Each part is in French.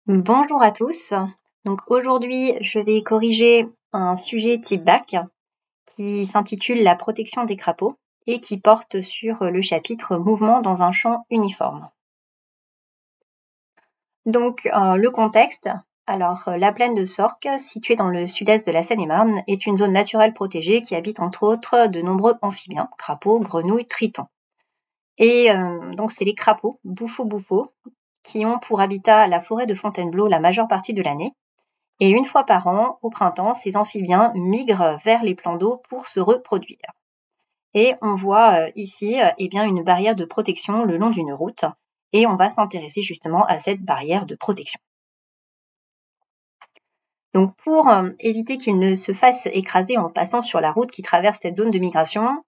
Bonjour à tous. Donc aujourd'hui, je vais corriger un sujet type bac qui s'intitule La protection des crapauds et qui porte sur le chapitre Mouvement dans un champ uniforme. Donc le contexte. Alors la plaine de Sorques, située dans le sud-est de la Seine-et-Marne, est une zone naturelle protégée qui habite entre autres de nombreux amphibiens, crapauds, grenouilles, tritons. Et donc c'est les crapauds, bouffo-bouffo, qui ont pour habitat la forêt de Fontainebleau la majeure partie de l'année. Et une fois par an, au printemps, ces amphibiens migrent vers les plans d'eau pour se reproduire. Et on voit ici bien, une barrière de protection le long d'une route. Et on va s'intéresser justement à cette barrière de protection. Donc pour éviter qu'ils ne se fassent écraser en passant sur la route qui traverse cette zone de migration,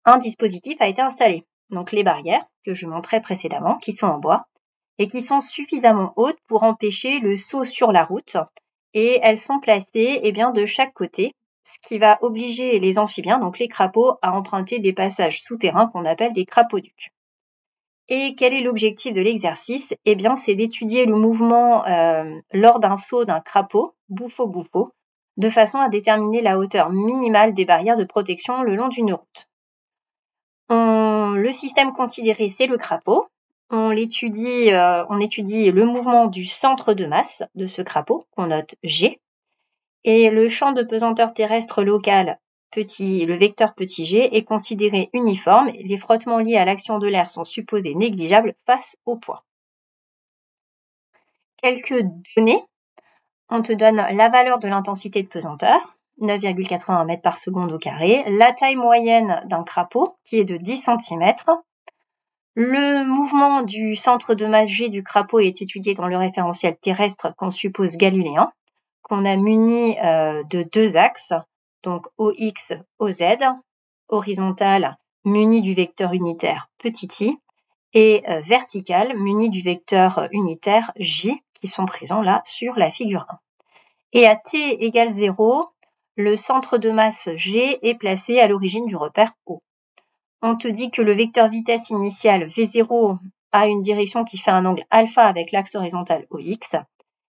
un dispositif a été installé. Donc les barrières que je montrais précédemment, qui sont en bois, et qui sont suffisamment hautes pour empêcher le saut sur la route. Et elles sont placées de chaque côté, ce qui va obliger les amphibiens, donc les crapauds, à emprunter des passages souterrains qu'on appelle des crapauducs. Et quel est l'objectif de l'exercice ? C'est d'étudier le mouvement lors d'un saut d'un crapaud, bouffo-bouffo, de façon à déterminer la hauteur minimale des barrières de protection le long d'une route. Le système considéré, c'est le crapaud. On étudie le mouvement du centre de masse de ce crapaud, qu'on note G. Et le champ de pesanteur terrestre local, le vecteur petit g, est considéré uniforme. Les frottements liés à l'action de l'air sont supposés négligeables face au poids. Quelques données. On te donne la valeur de l'intensité de pesanteur, 9,81 mètres par seconde au carré, la taille moyenne d'un crapaud, qui est de 10 cm. Le mouvement du centre de masse G du crapaud est étudié dans le référentiel terrestre qu'on suppose galiléen, qu'on a muni de deux axes, donc OX, OZ, horizontal muni du vecteur unitaire petit i, et vertical muni du vecteur unitaire J, qui sont présents là sur la figure 1. Et à t égale 0, le centre de masse G est placé à l'origine du repère O. On te dit que le vecteur vitesse initial V0 a une direction qui fait un angle alpha avec l'axe horizontal OX,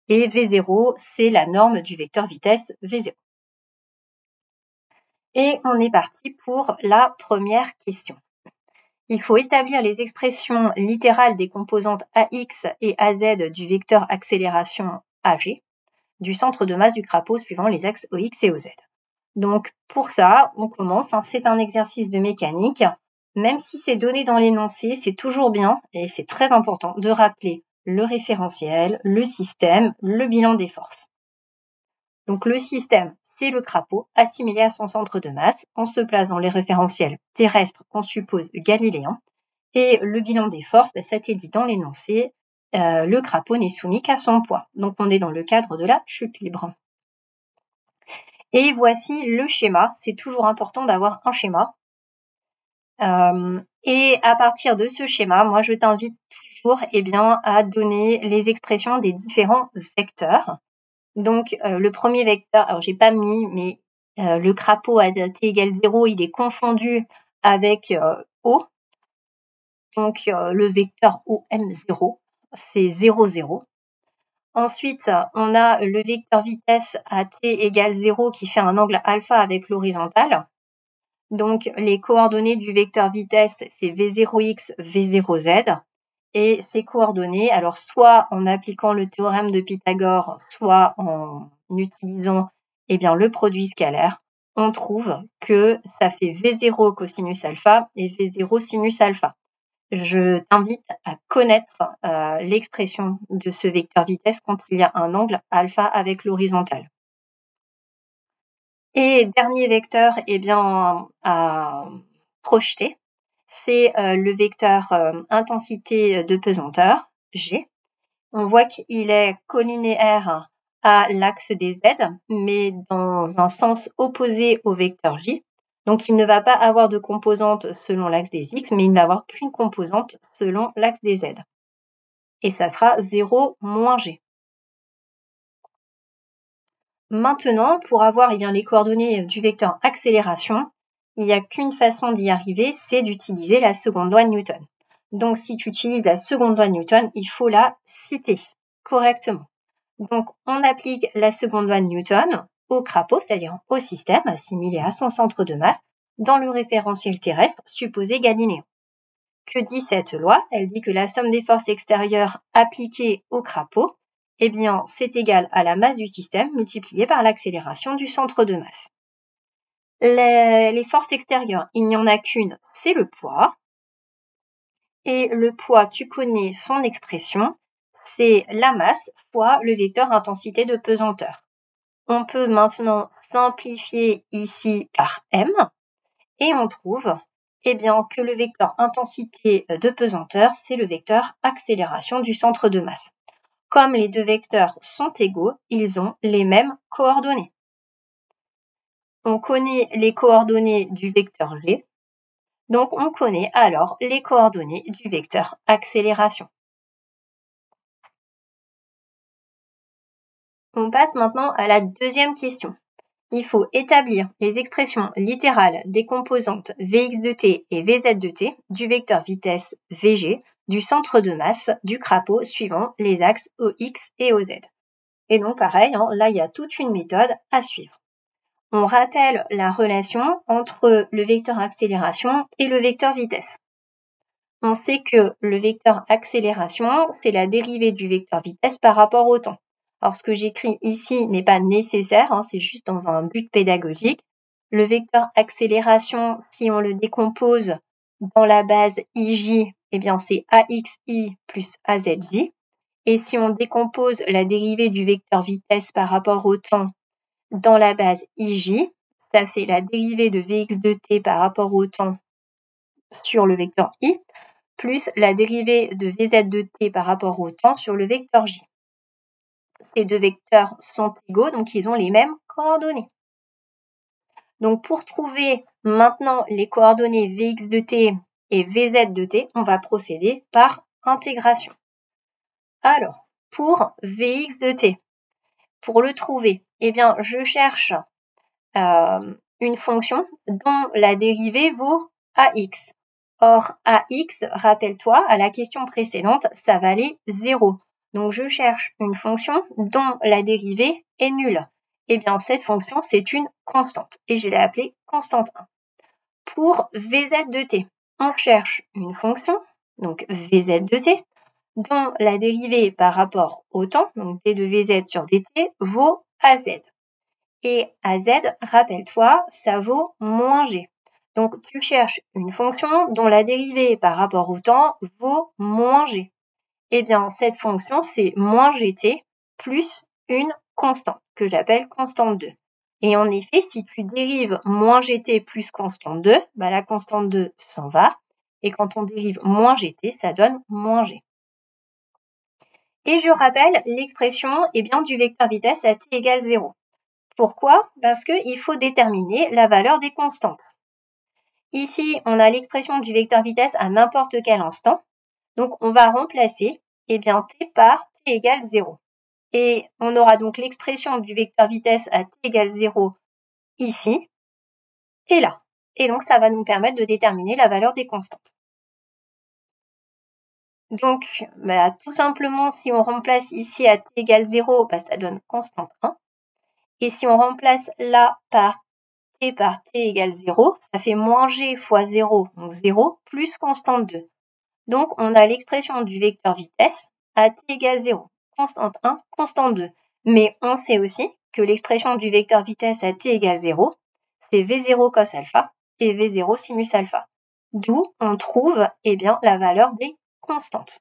et V0, c'est la norme du vecteur vitesse V0. Et on est parti pour la première question. Il faut établir les expressions littérales des composantes AX et AZ du vecteur accélération AG du centre de masse du crapaud suivant les axes OX et OZ. Donc pour ça, on commence, c'est un exercice de mécanique. Même si c'est donné dans l'énoncé, c'est toujours bien et c'est très important de rappeler le référentiel, le système, le bilan des forces. Donc le système, c'est le crapaud assimilé à son centre de masse. On se place dans les référentiels terrestres qu'on suppose galiléens. Et le bilan des forces, ça t'est dit dans l'énoncé, le crapaud n'est soumis qu'à son poids. Donc on est dans le cadre de la chute libre. Et voici le schéma. C'est toujours important d'avoir un schéma. Et à partir de ce schéma, moi je t'invite toujours à donner les expressions des différents vecteurs. Donc le premier vecteur, alors j'ai pas mis, mais le crapaud à t égale 0, il est confondu avec O. Donc le vecteur OM0, c'est 0, 0. Ensuite, on a le vecteur vitesse à t égale 0 qui fait un angle alpha avec l'horizontale. Donc, les coordonnées du vecteur vitesse, c'est V0x, V0z. Et ces coordonnées, alors soit en appliquant le théorème de Pythagore, soit en utilisant le produit scalaire, on trouve que ça fait V0 cosinus alpha et V0 sinus alpha. Je t'invite à connaître l'expression de ce vecteur vitesse quand il y a un angle alpha avec l'horizontale. Et dernier vecteur à projeter, c'est le vecteur intensité de pesanteur, G. On voit qu'il est collinéaire à l'axe des Z, mais dans un sens opposé au vecteur J. Donc, il ne va pas avoir de composante selon l'axe des X, mais il ne va avoir qu'une composante selon l'axe des Z. Et ça sera 0 moins G. Maintenant, pour avoir les coordonnées du vecteur accélération, il n'y a qu'une façon d'y arriver, c'est d'utiliser la seconde loi de Newton. Donc, si tu utilises la seconde loi de Newton, il faut la citer correctement. Donc, on applique la seconde loi de Newton au crapaud, c'est-à-dire au système assimilé à son centre de masse, dans le référentiel terrestre supposé galiléen. Que dit cette loi? Elle dit que la somme des forces extérieures appliquées au crapaud, eh bien, c'est égal à la masse du système multipliée par l'accélération du centre de masse. Les forces extérieures, il n'y en a qu'une, c'est le poids. Et le poids, tu connais son expression, c'est la masse fois le vecteur intensité de pesanteur. On peut maintenant simplifier ici par m, et on trouve que le vecteur intensité de pesanteur, c'est le vecteur accélération du centre de masse. Comme les deux vecteurs sont égaux, ils ont les mêmes coordonnées. On connaît les coordonnées du vecteur G, donc on connaît alors les coordonnées du vecteur accélération. On passe maintenant à la deuxième question. Il faut établir les expressions littérales des composantes Vx de t et Vz de t du vecteur vitesse Vg du centre de masse du crapaud suivant les axes OX et OZ. Et donc pareil, là il y a toute une méthode à suivre. On rappelle la relation entre le vecteur accélération et le vecteur vitesse. On sait que le vecteur accélération, c'est la dérivée du vecteur vitesse par rapport au temps. Alors, ce que j'écris ici n'est pas nécessaire, c'est juste dans un but pédagogique. Le vecteur accélération, si on le décompose dans la base ij, c'est axi plus azj. Et si on décompose la dérivée du vecteur vitesse par rapport au temps dans la base ij, ça fait la dérivée de vx de t par rapport au temps sur le vecteur i, plus la dérivée de vz de t par rapport au temps sur le vecteur j. Ces deux vecteurs sont égaux, donc ils ont les mêmes coordonnées. Donc pour trouver maintenant les coordonnées Vx de t et Vz de t, on va procéder par intégration. Alors, pour Vx de t, pour le trouver, je cherche une fonction dont la dérivée vaut ax. Or, ax, rappelle-toi, à la question précédente, ça valait 0. Donc, je cherche une fonction dont la dérivée est nulle. Cette fonction, c'est une constante. Et je l'ai appelée constante 1. Pour Vz de t, on cherche une fonction, donc Vz de t, dont la dérivée par rapport au temps, donc d de Vz sur dt, vaut az. Et az, rappelle-toi, ça vaut moins g. Donc, tu cherches une fonction dont la dérivée par rapport au temps vaut moins g. Cette fonction, c'est moins gt plus une constante, que j'appelle constante 2. Et en effet, si tu dérives moins gt plus constante 2, la constante 2 s'en va. Et quand on dérive moins gt, ça donne moins g. Et je rappelle l'expression du vecteur vitesse à t égale 0. Pourquoi? Parce qu'il faut déterminer la valeur des constantes. Ici, on a l'expression du vecteur vitesse à n'importe quel instant. Donc, on va remplacer t par t égale 0. Et on aura donc l'expression du vecteur vitesse à t égale 0 ici et là. Et donc, ça va nous permettre de déterminer la valeur des constantes. Donc, tout simplement, si on remplace ici à t égale 0, ça donne constante 1. Et si on remplace là par t égale 0, ça fait moins g fois 0, donc 0, plus constante 2. Donc, on a l'expression du vecteur vitesse à t égale 0, constante 1, constante 2. Mais on sait aussi que l'expression du vecteur vitesse à t égale 0, c'est v0 cos alpha et v0 sinus alpha. D'où on trouve la valeur des constantes.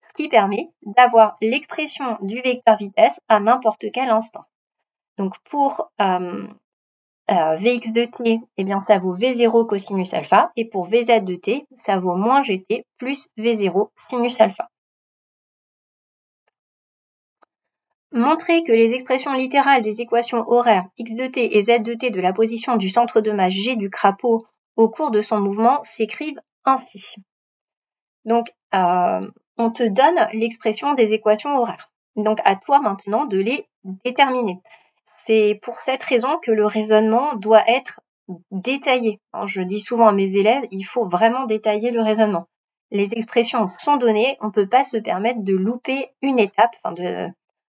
Ce qui permet d'avoir l'expression du vecteur vitesse à n'importe quel instant. Donc, pour Vx de t, ça vaut V0 cosinus alpha. Et pour Vz de t, ça vaut moins Gt plus V0 sinus alpha. Montrer que les expressions littérales des équations horaires x de t et z de t de la position du centre de masse G du crapaud au cours de son mouvement s'écrivent ainsi. Donc, on te donne l'expression des équations horaires. Donc, à toi maintenant de les déterminer. C'est pour cette raison que le raisonnement doit être détaillé. Alors, je dis souvent à mes élèves, il faut vraiment détailler le raisonnement. Les expressions sont données, on ne peut pas se permettre de louper une étape,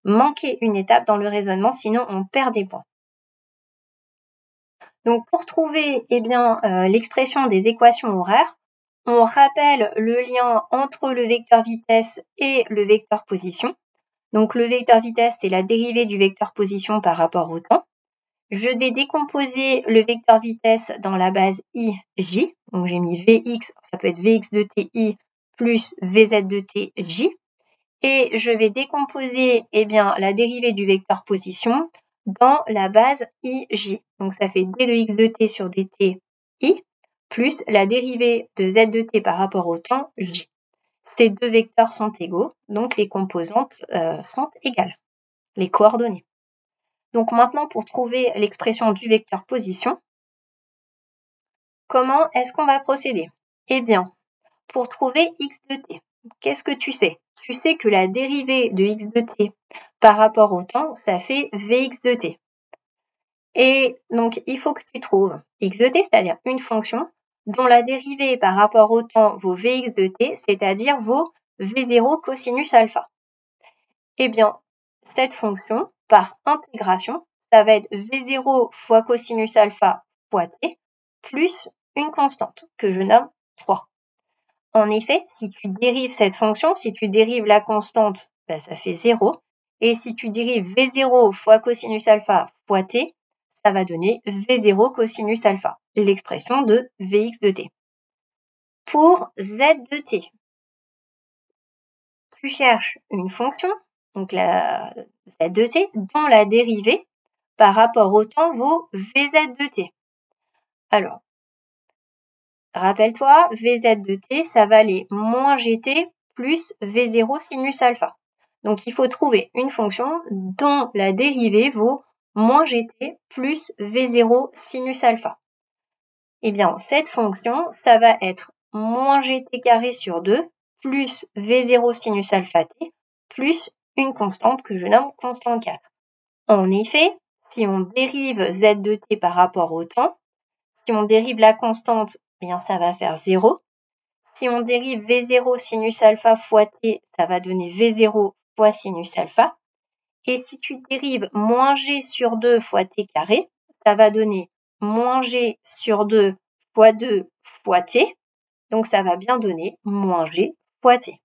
manquer une étape dans le raisonnement, sinon on perd des points. Donc pour trouver l'expression des équations horaires, on rappelle le lien entre le vecteur vitesse et le vecteur position. Donc le vecteur vitesse, c'est la dérivée du vecteur position par rapport au temps. Je vais décomposer le vecteur vitesse dans la base ij. Donc j'ai mis vx, ça peut être vx de ti plus vz de tj. Et je vais décomposer la dérivée du vecteur position dans la base ij. Donc ça fait d de x de t sur dt i plus la dérivée de z de t par rapport au temps j. Ces deux vecteurs sont égaux, donc les composantes sont égales, les coordonnées. Donc maintenant, pour trouver l'expression du vecteur position, comment est-ce qu'on va procéder? Eh bien, pour trouver x de t, qu'est-ce que tu sais? Tu sais que la dérivée de x de t par rapport au temps, ça fait vx de t. Et donc, il faut que tu trouves x de t, c'est-à-dire une fonction dont la dérivée par rapport au temps vaut vx de t, c'est-à-dire vaut v0 cosinus alpha. Eh bien, cette fonction, par intégration, ça va être v0 fois cosinus alpha fois t, plus une constante que je nomme 3. En effet, si tu dérives cette fonction, si tu dérives la constante, ça fait 0. Et si tu dérives v0 fois cosinus alpha fois t, ça va donner v0 cosinus alpha, l'expression de vx de t. Pour z de t, tu cherches une fonction, donc la z de t, dont la dérivée par rapport au temps vaut vz de t. Alors, rappelle-toi, vz de t, ça va aller moins gt plus v0 sinus alpha. Donc, il faut trouver une fonction dont la dérivée vaut moins gt plus v0 sinus alpha. Eh bien, cette fonction, ça va être moins gt carré sur 2 plus v0 sinus alpha t plus une constante que je nomme constante 4. En effet, si on dérive z de t par rapport au temps, si on dérive la constante, bien ça va faire 0. Si on dérive v0 sinus alpha fois t, ça va donner v0 fois sinus alpha. Et si tu dérives moins g sur 2 fois t carré, ça va donner moins g sur 2 fois 2 fois t. Donc ça va bien donner moins g fois t.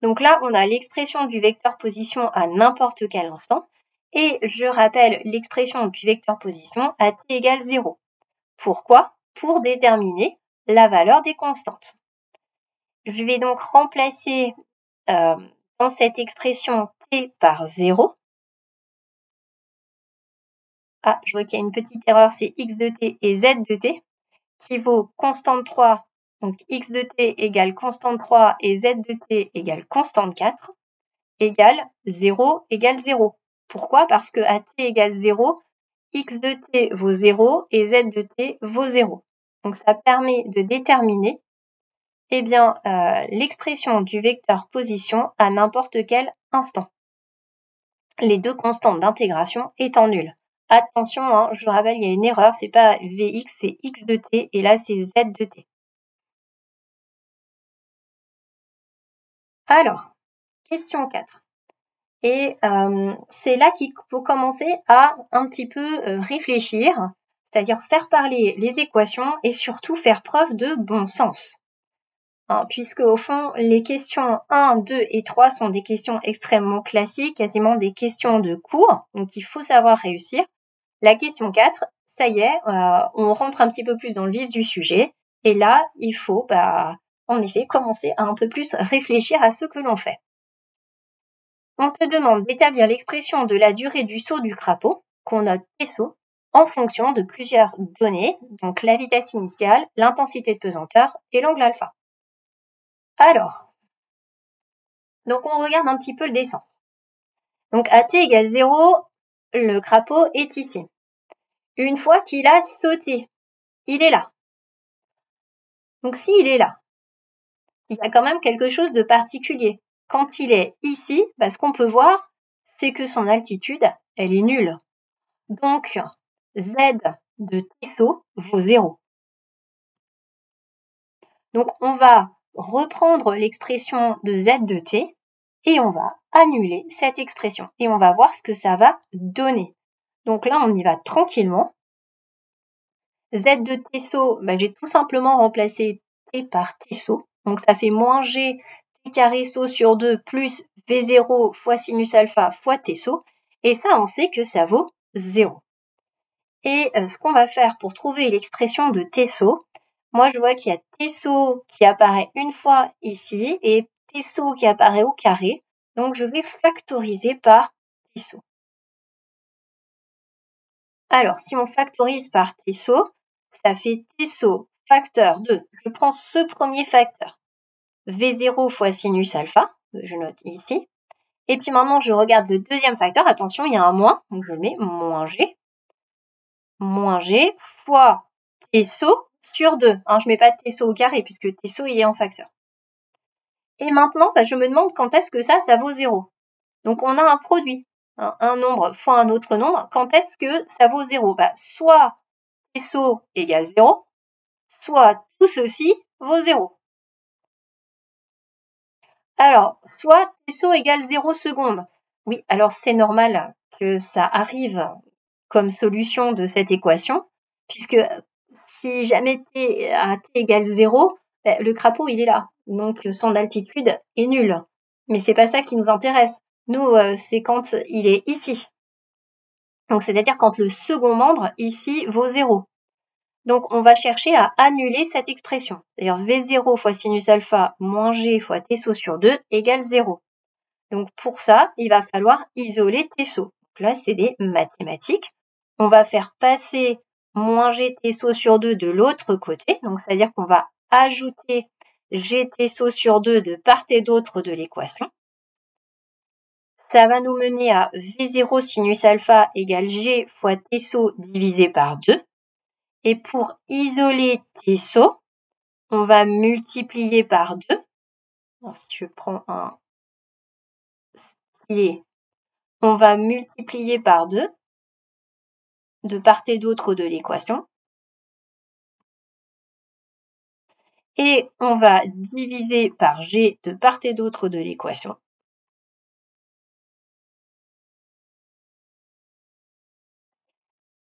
Donc là, on a l'expression du vecteur position à n'importe quel instant. Et je rappelle l'expression du vecteur position à t égale 0. Pourquoi? Pour déterminer la valeur des constantes. Je vais donc remplacer dans cette expression t par 0. Ah, je vois qu'il y a une petite erreur, c'est x de t et z de t, qui vaut constante 3, donc x de t égale constante 3 et z de t égale constante 4, égale 0 égale 0. Pourquoi? Parce que à t égale 0, x de t vaut 0 et z de t vaut 0. Donc ça permet de déterminer l'expression du vecteur position à n'importe quel instant. Les deux constantes d'intégration étant nulles. Attention, hein, je rappelle, il y a une erreur, c'est pas Vx, c'est x de t, et là c'est z de t. Alors, question 4. Et c'est là qu'il faut commencer à un petit peu réfléchir, c'est-à-dire faire parler les équations et surtout faire preuve de bon sens. Puisque au fond, les questions 1, 2 et 3 sont des questions extrêmement classiques, quasiment des questions de cours, donc il faut savoir réussir. La question 4, ça y est, on rentre un petit peu plus dans le vif du sujet, et là, il faut, en effet, commencer à un peu plus réfléchir à ce que l'on fait. On te demande d'établir l'expression de la durée du saut du crapaud, qu'on note T-saut, en fonction de plusieurs données, donc la vitesse initiale, l'intensité de pesanteur et l'angle alpha. Alors, donc on regarde un petit peu le dessin. Donc à t égale 0, le crapaud est ici. Une fois qu'il a sauté, il est là. Donc s'il est là, il y a quand même quelque chose de particulier. Quand il est ici, ce qu'on peut voir, c'est que son altitude, elle est nulle. Donc z de t saut vaut 0. Donc on va reprendre l'expression de z de t et on va annuler cette expression et on va voir ce que ça va donner. Donc là, on y va tranquillement. Z de Tso, j'ai tout simplement remplacé T par Tso. Donc ça fait moins G T carré SO sur 2 plus V0 fois sinus alpha fois Tso. Et ça, on sait que ça vaut 0. Et ce qu'on va faire pour trouver l'expression de Tso, moi je vois qu'il y a Tso qui apparaît une fois ici et Tso qui apparaît au carré. Donc je vais factoriser par Tso. Alors si on factorise par Tso, ça fait Tso facteur de, je prends ce premier facteur, V0 fois sinus alpha, je note ici. Et puis maintenant, je regarde le deuxième facteur. Attention, il y a un moins, donc je mets moins G fois Tso sur 2. Je ne mets pas Tso au carré puisque Tso, il est en facteur. Et maintenant, je me demande quand est-ce que ça vaut 0. Donc on a un produit, un nombre fois un autre nombre. Quand est-ce que ça vaut 0 soit Tso égale 0, soit tout ceci vaut 0. Alors, soit Tso égale 0 secondes. Oui, alors c'est normal que ça arrive comme solution de cette équation, puisque si jamais t à t égale 0, le crapaud il est là, donc son altitude est nulle. Mais c'est pas ça qui nous intéresse. Nous, c'est quand il est ici. Donc c'est-à-dire quand le second membre ici vaut 0. Donc on va chercher à annuler cette expression. C'est-à-dire V0 fois sinus alpha moins G fois Tso sur 2 égale 0. Donc pour ça, il va falloir isoler Tso. Donc là, c'est des mathématiques. On va faire passer moins G Tso sur 2 de l'autre côté. Donc c'est-à-dire qu'on va ajouter G Tso sur 2 de part et d'autre de l'équation. Ça va nous mener à V0 sinus alpha égale G fois Tso divisé par 2. Et pour isoler Tso, on va multiplier par 2. Alors, si je prends un stylet, on va multiplier par 2 de part et d'autre de l'équation. Et on va diviser par G de part et d'autre de l'équation.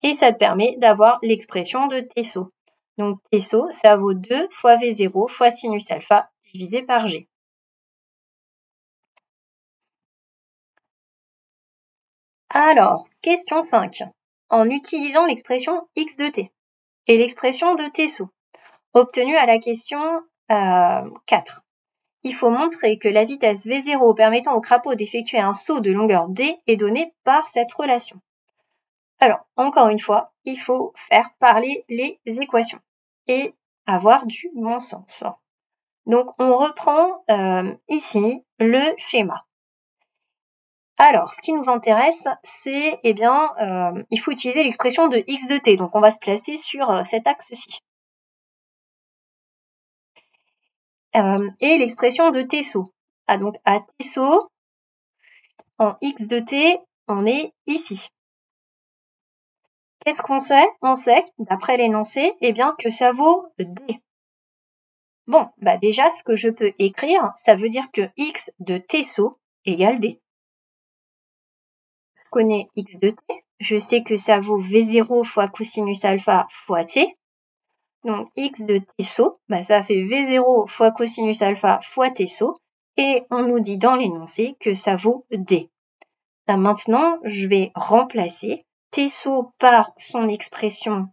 Et ça te permet d'avoir l'expression de Tso. Donc Tso, ça vaut 2 fois V0 fois sinus alpha divisé par G. Alors, question 5. En utilisant l'expression x de t et l'expression de Tso, obtenue à la question 4. Il faut montrer que la vitesse V0 permettant au crapaud d'effectuer un saut de longueur d est donnée par cette relation. Alors, encore une fois, il faut faire parler les équations et avoir du bon sens. Donc, on reprend ici le schéma. Alors, ce qui nous intéresse, c'est, il faut utiliser l'expression de x de t. Donc, on va se placer sur cet axe-ci. Et l'expression de Tso. Donc, à Tso, en x de t, on est ici. Qu'est-ce qu'on sait? On sait, d'après l'énoncé, que ça vaut d. Bon, déjà, ce que je peux écrire, ça veut dire que x de Tso égale d. Je connais x de t, je sais que ça vaut V0 fois cosinus alpha fois t. Donc, x de Tso, ça fait V0 fois cosinus alpha fois Tso. Et on nous dit dans l'énoncé que ça vaut d. Maintenant, je vais remplacer Tso par son expression,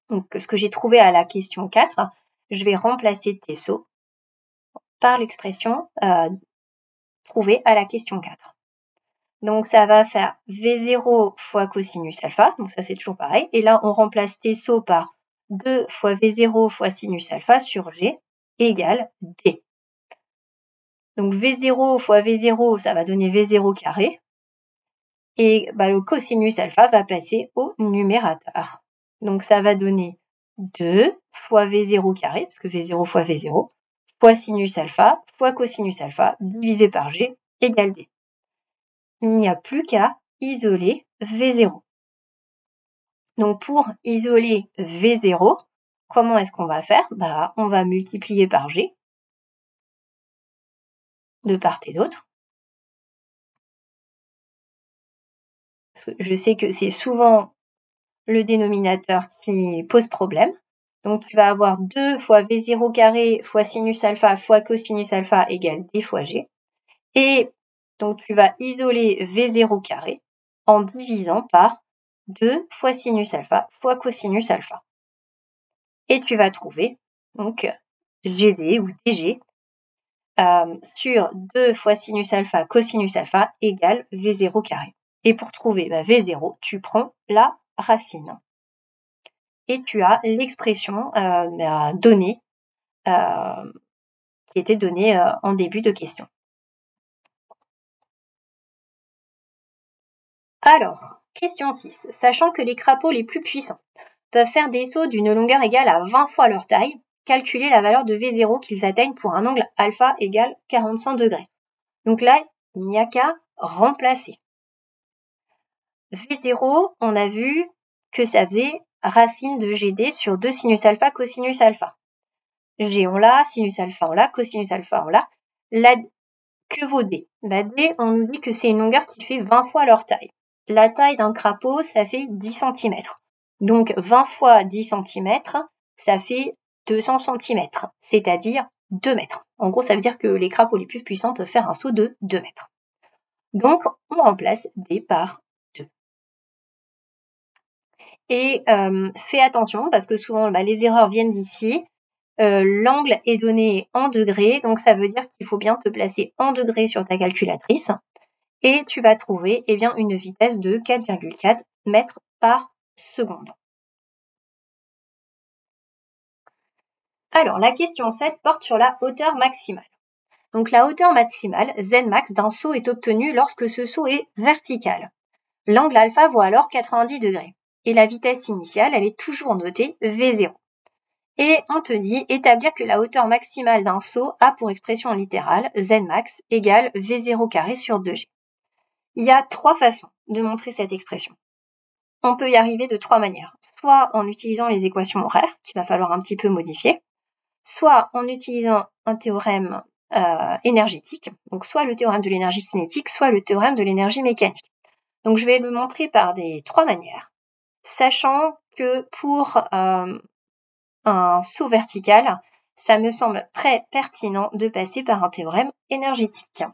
donc ce que j'ai trouvé à la question 4, je vais remplacer Tso par l'expression trouvée à la question 4. Donc ça va faire V0 fois cosinus alpha, donc ça c'est toujours pareil. Et là, on remplace Tso par 2 fois V0 fois sinus alpha sur G égale D. Donc V0 fois V0, ça va donner V0 carré. Et le cosinus alpha va passer au numérateur. Donc ça va donner 2 fois V0 carré, parce que V0 fois V0, fois sinus alpha, fois cosinus alpha, divisé par G, égale D. Il n'y a plus qu'à isoler V0. Donc pour isoler V0, comment est-ce qu'on va faire? On va multiplier par G, de part et d'autre. Je sais que c'est souvent le dénominateur qui pose problème. Donc, tu vas avoir 2 fois V0 carré fois sinus alpha fois cosinus alpha égale D fois G. Et donc, tu vas isoler V0 carré en divisant par 2 fois sinus alpha fois cosinus alpha. Et tu vas trouver donc GD ou DG sur 2 fois sinus alpha cosinus alpha égale V0 carré. Et pour trouver V0, tu prends la racine. Et tu as l'expression donnée, qui était donnée en début de question. Alors, question 6. Sachant que les crapauds les plus puissants peuvent faire des sauts d'une longueur égale à 20 fois leur taille, calculez la valeur de V0 qu'ils atteignent pour un angle alpha égale 45 degrés. Donc là, il n'y a qu'à remplacer. V0, on a vu que ça faisait racine de GD sur 2 sinus alpha cosinus alpha. G on l'a, sinus alpha on l'a, cosinus alpha on l'a. Que vaut D? D, on nous dit que c'est une longueur qui fait 20 fois leur taille. La taille d'un crapaud, ça fait 10 cm. Donc 20 fois 10 cm, ça fait 200 cm, c'est-à-dire 2 mètres. En gros, ça veut dire que les crapauds les plus puissants peuvent faire un saut de 2 mètres. Donc, on remplace D par 2. Et fais attention, parce que souvent, les erreurs viennent d'ici. L'angle est donné en degrés, donc ça veut dire qu'il faut bien te placer en degrés sur ta calculatrice. Et tu vas trouver une vitesse de 4,4 mètres par seconde. Alors, la question 7 porte sur la hauteur maximale. Donc, la hauteur maximale, Zmax, d'un saut est obtenue lorsque ce saut est vertical. L'angle alpha vaut alors 90 degrés. Et la vitesse initiale, elle est toujours notée V0. Et on te dit établir que la hauteur maximale d'un saut a pour expression littérale Zmax égale V0 carré sur 2G. Il y a 3 façons de montrer cette expression. On peut y arriver de 3 manières. Soit en utilisant les équations horaires, qu'il va falloir un petit peu modifier, soit en utilisant un théorème énergétique, donc soit le théorème de l'énergie cinétique, soit le théorème de l'énergie mécanique. Donc je vais le montrer par des 3 manières, sachant que pour un saut vertical, ça me semble très pertinent de passer par un théorème énergétique.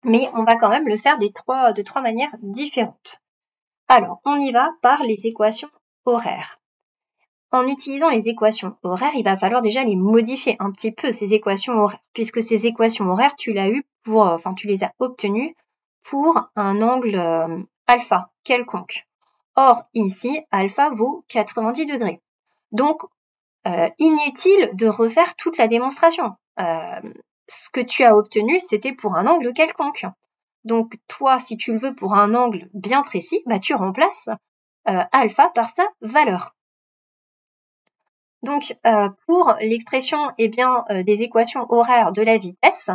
Mais on va quand même le faire de 3 manières différentes. Alors, on y va par les équations horaires. En utilisant les équations horaires, il va falloir déjà les modifier un petit peu, ces équations horaires, puisque ces équations horaires, tu les as obtenues pour un angle alpha quelconque. Or, ici, alpha vaut 90 degrés. Donc, inutile de refaire toute la démonstration. Ce que tu as obtenu, c'était pour un angle quelconque. Donc, toi, si tu le veux pour un angle bien précis, tu remplaces alpha par sa valeur. Donc, pour l'expression des équations horaires de la vitesse,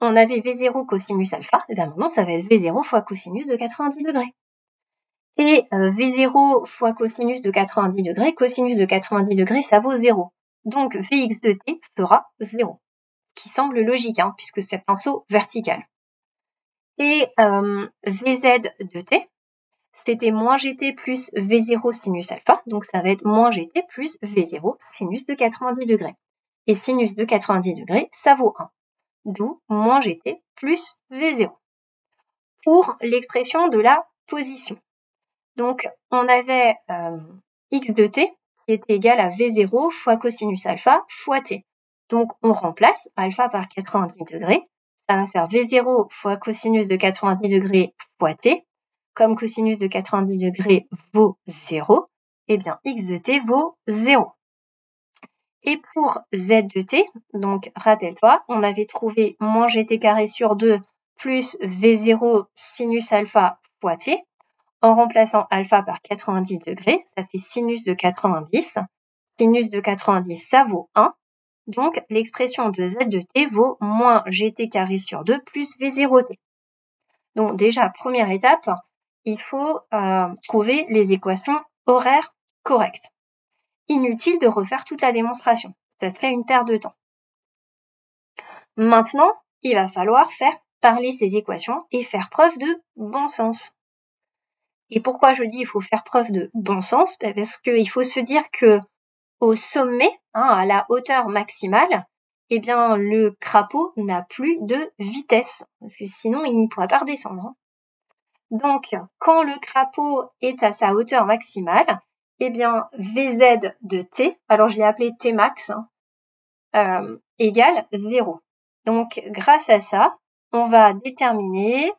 on avait V0 cosinus alpha, et bien maintenant, ça va être V0 fois cosinus de 90 degrés. Et V0 fois cosinus de 90 degrés, cosinus de 90 degrés, ça vaut 0. Donc, Vx de t fera 0, qui semble logique, puisque c'est un saut vertical. Et Vz de t, c'était moins gt plus V0 sinus alpha, donc ça va être moins gt plus V0 sinus de 90 degrés. Et sinus de 90 degrés, ça vaut 1, d'où moins gt plus V0. Pour l'expression de la position, donc on avait x de t qui était égal à V0 fois cosinus alpha fois t. Donc on remplace alpha par 90 degrés, ça va faire V0 fois cosinus de 90 degrés fois t. Comme cosinus de 90 degrés vaut 0, eh bien x de t vaut 0. Et pour z de t, donc rappelle-toi, on avait trouvé moins gt carré sur 2 plus V0 sinus alpha fois t. En remplaçant alpha par 90 degrés, ça fait sinus de 90. Sinus de 90, ça vaut 1. Donc, l'expression de z de t vaut moins gt carré sur 2 plus V0t. Donc, déjà, première étape, il faut trouver les équations horaires correctes. Inutile de refaire toute la démonstration. Ça serait une perte de temps. Maintenant, il va falloir faire parler ces équations et faire preuve de bon sens. Et pourquoi je dis il faut faire preuve de bon sens? Parce qu'il faut se dire que au sommet, à la hauteur maximale, eh bien, le crapaud n'a plus de vitesse, parce que sinon, il ne pourrait pas redescendre. Donc, quand le crapaud est à sa hauteur maximale, eh bien, Vz de t, alors je l'ai appelé t max, égale 0. Donc, grâce à ça, on va déterminer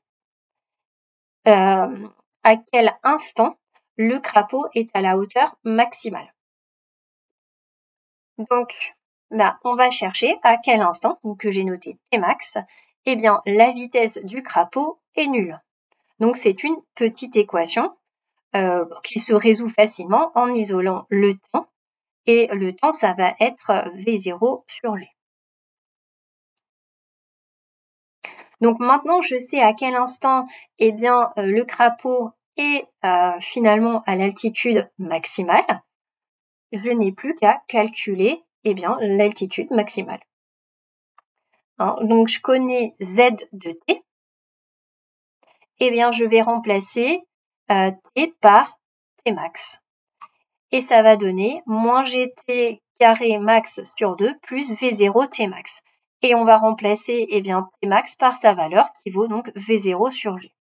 à quel instant le crapaud est à la hauteur maximale. Donc, on va chercher à quel instant, donc que j'ai noté t max, eh bien, la vitesse du crapaud est nulle. Donc, c'est une petite équation qui se résout facilement en isolant le temps. Et le temps, ça va être V0 sur G. Donc maintenant, je sais à quel instant eh bien, le crapaud est finalement à l'altitude maximale. Je n'ai plus qu'à calculer eh bien, l'altitude maximale. Donc je connais Z de T. Eh bien, je vais remplacer T par T max. Et ça va donner moins GT carré max sur 2 plus V0 T max. Et on va remplacer eh bien, T max par sa valeur qui vaut donc V0 sur G.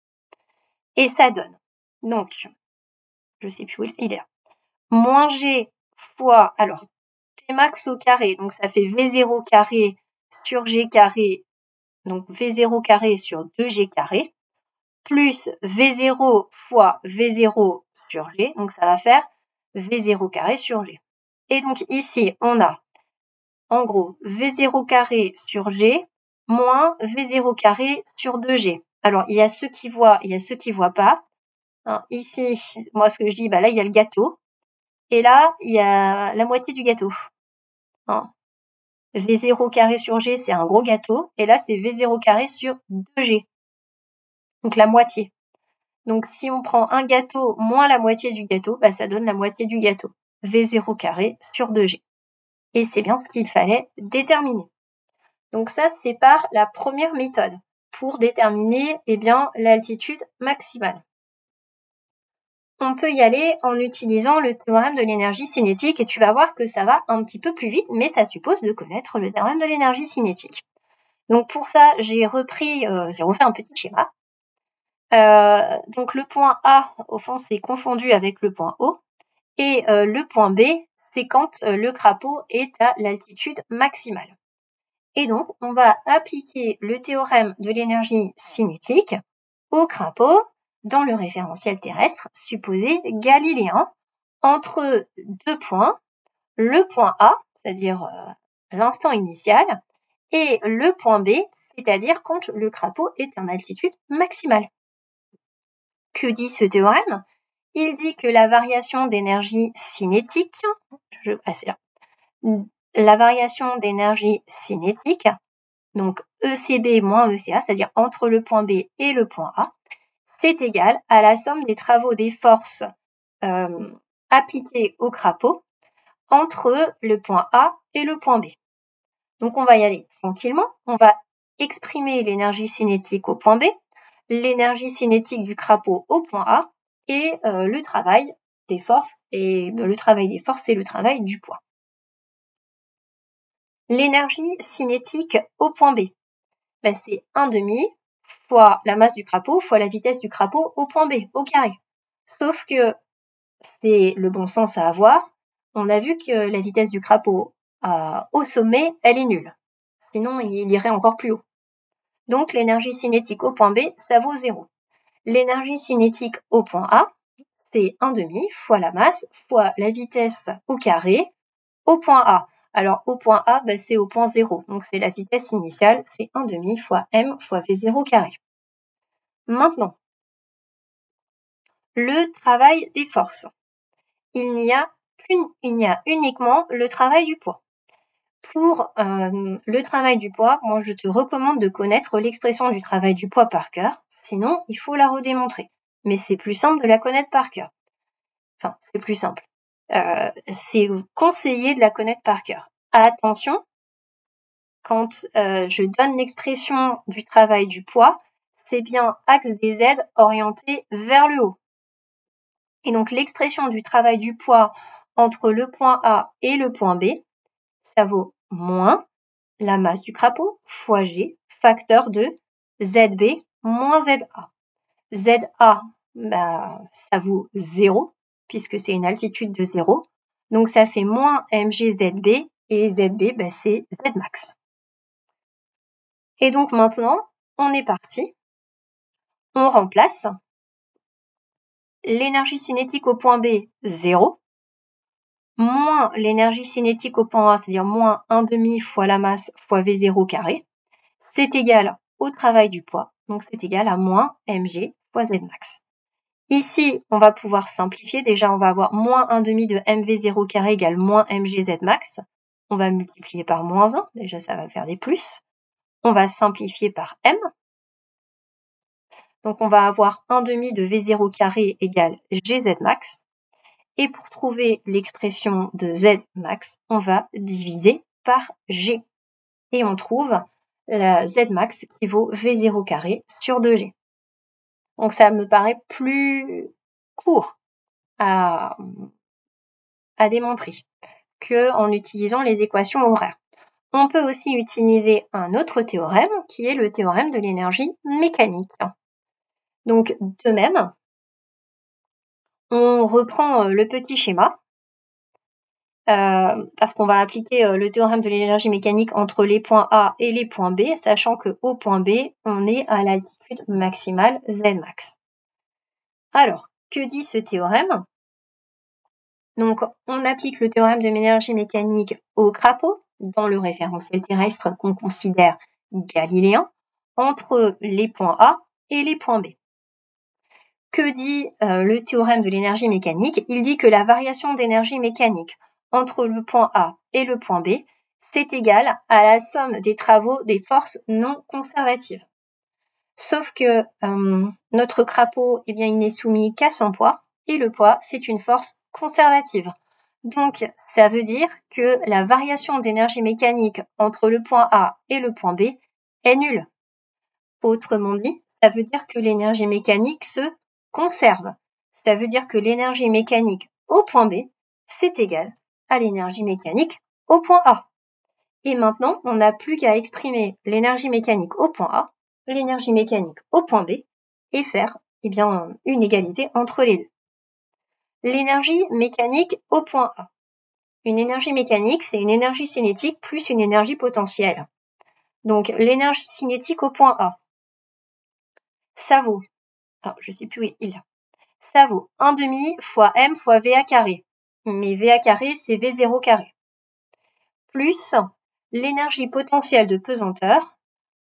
Et ça donne, donc, je ne sais plus où il est là, moins G fois, alors, T max au carré, donc ça fait V0 carré sur G carré, donc V0 carré sur 2G carré, plus V0 fois V0 sur G, donc ça va faire V0 carré sur G. Et donc ici, on a en gros V0 carré sur G moins V0 carré sur 2G. Alors, il y a ceux qui voient, il y a ceux qui voient pas. Ici, moi, ce que je dis, là, il y a le gâteau. Et là, il y a la moitié du gâteau. V0 carré sur G, c'est un gros gâteau. Et là, c'est V0 carré sur 2G. Donc, la moitié. Donc, si on prend un gâteau moins la moitié du gâteau, ça donne la moitié du gâteau. V0 carré sur 2G. Et c'est bien ce qu'il fallait déterminer. Donc ça, c'est par la première méthode pour déterminer eh bien, l'altitude maximale. On peut y aller en utilisant le théorème de l'énergie cinétique et tu vas voir que ça va un petit peu plus vite, mais ça suppose de connaître le théorème de l'énergie cinétique. Donc pour ça, j'ai refait un petit schéma. Donc le point A, au fond, c'est confondu avec le point O. Et le point B, c'est quand le crapaud est à l'altitude maximale. Et donc, on va appliquer le théorème de l'énergie cinétique au crapaud dans le référentiel terrestre supposé galiléen entre deux points, le point A, c'est-à-dire l'instant initial, et le point B, c'est-à-dire quand le crapaud est en altitude maximale. Que dit ce théorème? Il dit que la variation d'énergie cinétique, la variation d'énergie cinétique, donc ECB moins ECA, c'est-à-dire entre le point B et le point A, c'est égal à la somme des travaux des forces appliquées au crapaud entre le point A et le point B. Donc on va y aller tranquillement, on va exprimer l'énergie cinétique au point B, l'énergie cinétique du crapaud au point A et le travail des forces, et le travail des forces, c'est le travail du poids. L'énergie cinétique au point B, c'est 1/2 fois la masse du crapaud fois la vitesse du crapaud au point B, au carré. Sauf que c'est le bon sens à avoir. On a vu que la vitesse du crapaud au sommet, elle est nulle. Sinon, il irait encore plus haut. Donc, l'énergie cinétique au point B, ça vaut 0. L'énergie cinétique au point A, c'est 1/2 fois la masse fois la vitesse au carré au point A. Alors, au point A, c'est au point 0. Donc, c'est la vitesse initiale, c'est 1/2 fois m fois V0 carré. Maintenant, le travail des forces. Il y a uniquement le travail du poids. Pour le travail du poids, moi, je te recommande de connaître l'expression du travail du poids par cœur. Sinon, il faut la redémontrer. Mais c'est plus simple de la connaître par cœur. Enfin, c'est plus simple. C'est conseillé de la connaître par cœur. Attention, quand je donne l'expression du travail du poids, c'est bien axe des Z orienté vers le haut. Et donc l'expression du travail du poids entre le point A et le point B, ça vaut moins la masse du crapaud fois G, facteur de ZB moins ZA. ZA, ça vaut 0, puisque c'est une altitude de 0. Donc ça fait moins MGZB, et ZB, c'est Zmax. Et donc maintenant, on est parti. On remplace l'énergie cinétique au point B, 0, moins l'énergie cinétique au point A, c'est-à-dire moins 1,5 fois la masse fois V0 carré, c'est égal au travail du poids, donc c'est égal à moins mg fois Zmax. Ici, on va pouvoir simplifier. Déjà, on va avoir moins 1,5 de mv0 carré égale moins mg Zmax. On va multiplier par moins 1, déjà ça va faire des plus. On va simplifier par m. Donc on va avoir 1,5 de v0 carré égale gzmax. Et pour trouver l'expression de Zmax, on va diviser par G. Et on trouve la Zmax qui vaut V0 carré sur 2G. Donc ça me paraît plus court à démontrer qu'en utilisant les équations horaires. On peut aussi utiliser un autre théorème qui est le théorème de l'énergie mécanique. Donc de même, on reprend le petit schéma. Parce qu'on va appliquer le théorème de l'énergie mécanique entre les points A et les points B, sachant qu'au point B, on est à l'altitude maximale Zmax. Alors, que dit ce théorème? Donc, on applique le théorème de l'énergie mécanique au crapaud, dans le référentiel terrestre qu'on considère galiléen, entre les points A et les points B. Que dit le théorème de l'énergie mécanique? Il dit que la variation d'énergie mécanique entre le point A et le point B, c'est égal à la somme des travaux des forces non conservatives. Sauf que notre crapaud, il n'est soumis qu'à son poids, et le poids, c'est une force conservative. Donc, ça veut dire que la variation d'énergie mécanique entre le point A et le point B est nulle. Autrement dit, ça veut dire que l'énergie mécanique se conserve. Ça veut dire que l'énergie mécanique au point B, c'est égal à l'énergie mécanique au point A. Et maintenant, on n'a plus qu'à exprimer l'énergie mécanique au point A, l'énergie mécanique au point B, et faire une égalité entre les deux. L'énergie mécanique au point A. Une énergie mécanique, c'est une énergie cinétique plus une énergie potentielle. Donc, l'énergie cinétique au point A, ça vaut, je ne sais plus où il est, ça vaut 1,5 fois m fois VA carré. Mais VA carré, c'est V0 carré. Plus l'énergie potentielle de pesanteur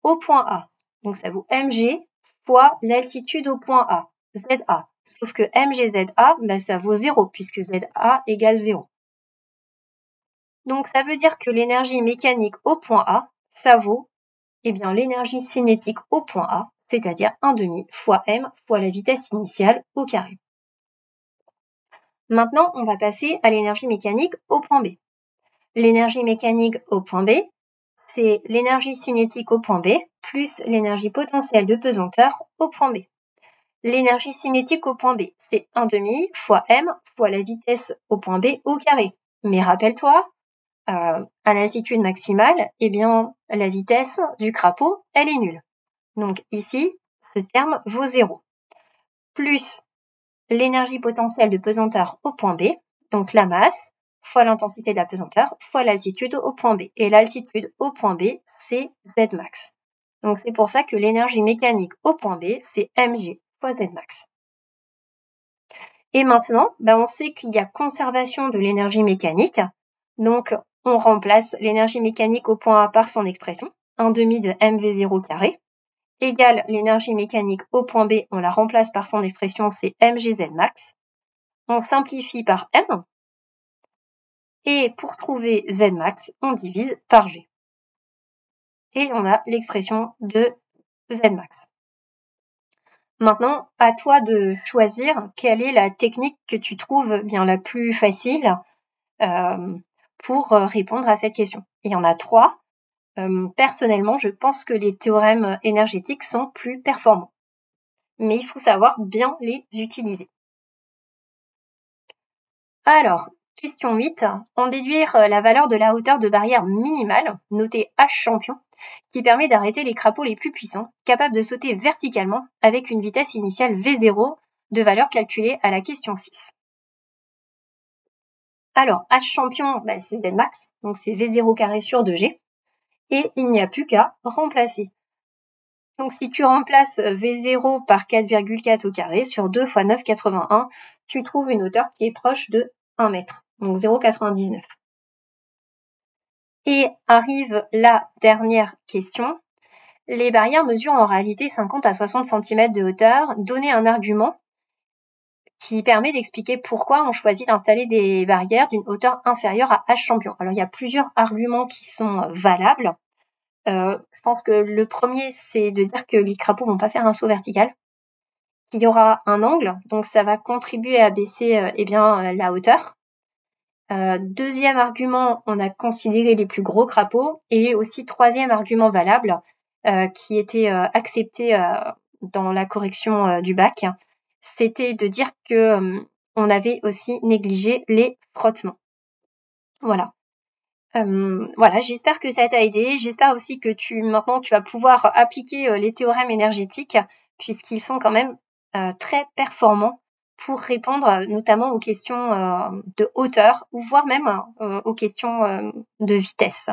au point A. Donc ça vaut mg fois l'altitude au point A, ZA. Sauf que mgZA, ça vaut 0 puisque ZA égale 0. Donc ça veut dire que l'énergie mécanique au point A, ça vaut l'énergie cinétique au point A, c'est-à-dire 1,5 fois m fois la vitesse initiale au carré. Maintenant, on va passer à l'énergie mécanique au point B. L'énergie mécanique au point B, c'est l'énergie cinétique au point B plus l'énergie potentielle de pesanteur au point B. L'énergie cinétique au point B, c'est 1,5 fois m fois la vitesse au point B au carré. Mais rappelle-toi, à l'altitude maximale, la vitesse du crapaud, elle est nulle. Donc ici, ce terme vaut 0. Plus l'énergie potentielle de pesanteur au point B, donc la masse, fois l'intensité de la pesanteur, fois l'altitude au point B. Et l'altitude au point B, c'est Zmax. Donc c'est pour ça que l'énergie mécanique au point B, c'est mg fois Zmax. Et maintenant, on sait qu'il y a conservation de l'énergie mécanique. Donc on remplace l'énergie mécanique au point A par son expression, 1,5 de mv0 carré, égale l'énergie mécanique au point B, on la remplace par son expression, c'est mgZmax. On simplifie par m. Et pour trouver Zmax, on divise par G. Et on a l'expression de Zmax. Maintenant, à toi de choisir quelle est la technique que tu trouves la plus facile pour répondre à cette question. Il y en a 3. Personnellement, je pense que les théorèmes énergétiques sont plus performants. Mais il faut savoir bien les utiliser. Alors, question 8. En déduire la valeur de la hauteur de barrière minimale, notée H champion, qui permet d'arrêter les crapauds les plus puissants, capables de sauter verticalement avec une vitesse initiale V0 de valeur calculée à la question 6. Alors, H champion, c'est Z max, donc c'est V0 carré sur 2G, et il n'y a plus qu'à remplacer. Donc, si tu remplaces V0 par 4,4 au carré sur 2 fois 9,81, tu trouves une hauteur qui est proche de 1 mètre, donc 0,99. Et arrive la dernière question. Les barrières mesurent en réalité 50 à 60 cm de hauteur. Donnez un argument qui permet d'expliquer pourquoi on choisit d'installer des barrières d'une hauteur inférieure à H champion. Alors, il y a plusieurs arguments qui sont valables. Je pense que le premier, c'est de dire que les crapauds vont pas faire un saut vertical, qu'il y aura un angle, donc ça va contribuer à baisser la hauteur. Deuxième argument, on a considéré les plus gros crapauds. Et aussi troisième argument valable, qui était accepté dans la correction du bac, c'était de dire que on avait aussi négligé les frottements. Voilà. Voilà, j'espère que ça t'a aidé. J'espère aussi que maintenant tu vas pouvoir appliquer les théorèmes énergétiques, puisqu'ils sont quand même très performants pour répondre notamment aux questions de hauteur, ou voire même aux questions de vitesse.